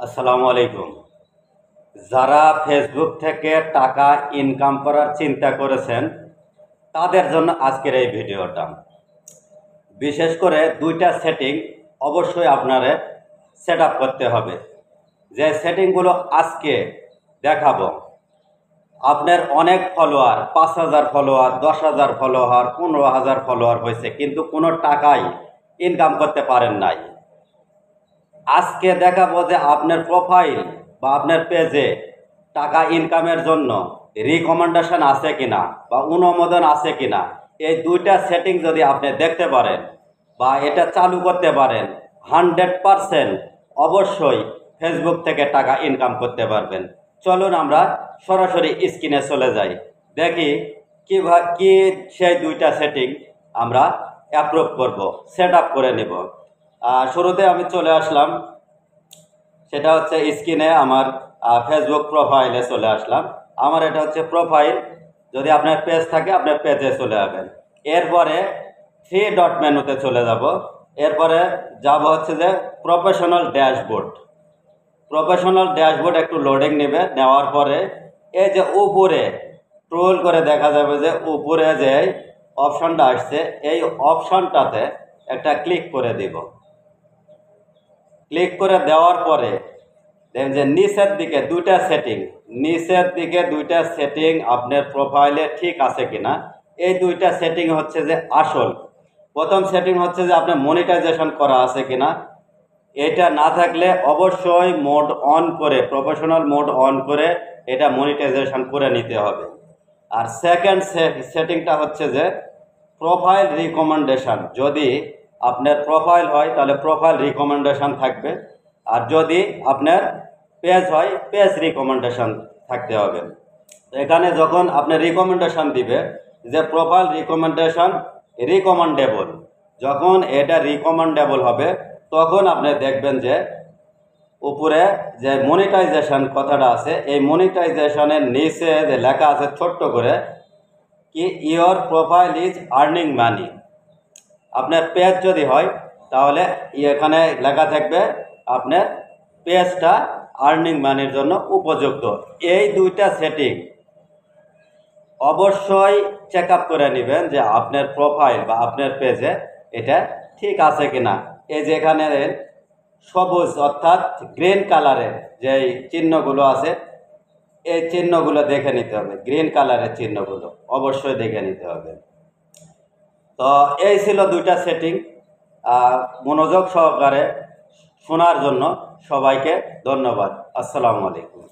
আসসালামু আলাইকুম। যারা ফেসবুক থেকে টাকা ইনকাম করার চিন্তা করেছেন তাদের জন্য আজকের এই ভিডিওটা। বিশেষ করে দুইটা সেটিং অবশ্যই আপনারে সেট আপ করতে হবে। যে সেটিংগুলো আজকে দেখাবো, আপনার অনেক ফলোয়ার, 5,000 ফলোয়ার, 10,000 ফলোয়ার, 15,000 ফলোয়ার হয়েছে, কিন্তু কোনো টাকাই ইনকাম করতে পারেন নাই। আজকে দেখাবো যে আপনার প্রোফাইল বা আপনার পেজে টাকা ইনকামের জন্য রিকমেন্ডেশন আছে কিনা বা অনুমোদন আছে কিনা। এই দুইটা সেটিং যদি আপনি দেখতে পারেন বা এটা চালু করতে পারেন, 100% অবশ্যই ফেসবুক থেকে টাকা ইনকাম করতে পারবেন। চলুন আমরা সরাসরি স্ক্রিনে চলে যাই, দেখি কি সেই দুইটা সেটিং আমরা অ্যাপ্রুভ করব, সেট আপ করে নেব। শুরুতে আমি চলে আসলাম, সেটা হচ্ছে স্ক্রিনে আমার ফেসবুক প্রোফাইলে চলে আসলাম। আমার এটা হচ্ছে প্রোফাইল। যদি আপনার পেজ থাকে আপনার পেজে চলে যাবেন। এরপরে 3 ডট মেনুতে চলে যাব। এরপরে যাব হচ্ছে যে প্রফেশনাল ড্যাশবোর্ড। প্রফেশনাল ড্যাশবোর্ড একটু লোডিং নেবে, নেওয়ার পরে এই যে উপরে স্ক্রল করে দেখা যাবে যে উপরে যে অপশনটা আসছে, এই অপশনটাতে একটা ক্লিক করে দিব। ক্লিক করে দেওয়ার পরে দেখেন যে নিচের দিকে দুইটা সেটিং আপনার প্রোফাইলে ঠিক আছে কিনা। এই দুইটা সেটিং হচ্ছে যে আসল। প্রথম সেটিং হচ্ছে যে আপনার মনিটাইজেশন করা আছে কিনা। এটা না থাকলে অবশ্যই মোড অন করে, প্রফেশনাল মোড অন করে এটা মনিটাইজেশন করে নিতে হবে। আর সেকেন্ড সেটিংটা হচ্ছে যে প্রোফাইল রিকমেন্ডেশন। যদি আপনার প্রোফাইল হয় তাহলে প্রোফাইল রিকমেন্ডেশন থাকবে, আর যদি আপনার পেজ হয় পেজ রিকমেন্ডেশন থাকতে হবে। এখানে যখন আপনার রিকমেন্ডেশন দিবে যে প্রোফাইল রিকমেন্ডেশন রিকমেন্ডেবল, যখন এটা রিকমেন্ডেবল হবে তখন আপনি দেখবেন যে উপরে যে মনিটাইজেশন কথাটা আছে, এই মনিটাইজেশনের নিচে যে লেখা আছে ছোট্ট করে কি your profile is earning money. আপনার পেজ যদি হয় তাহলে এখানে লেখা থাকবে আপনার পেজটা আর্নিং মানির জন্য উপযুক্ত। এই দুইটা সেটিং অবশ্যই চেক আপ করে নেবেন যে আপনার প্রোফাইল বা আপনার পেজে এটা ঠিক আছে কিনা। এই যে এখানে সবুজ অর্থাৎ গ্রিন কালারের যে চিহ্নগুলো আছে, এই চিহ্নগুলো দেখে নিতে হবে। গ্রিন কালারের চিহ্নগুলো অবশ্যই দেখে নিতে হবে। তো এই ছিল দুইটা সেটিং। মনোযোগ সহকারে শোনার জন্য সবাইকে ধন্যবাদ। আসসালামু আলাইকুম।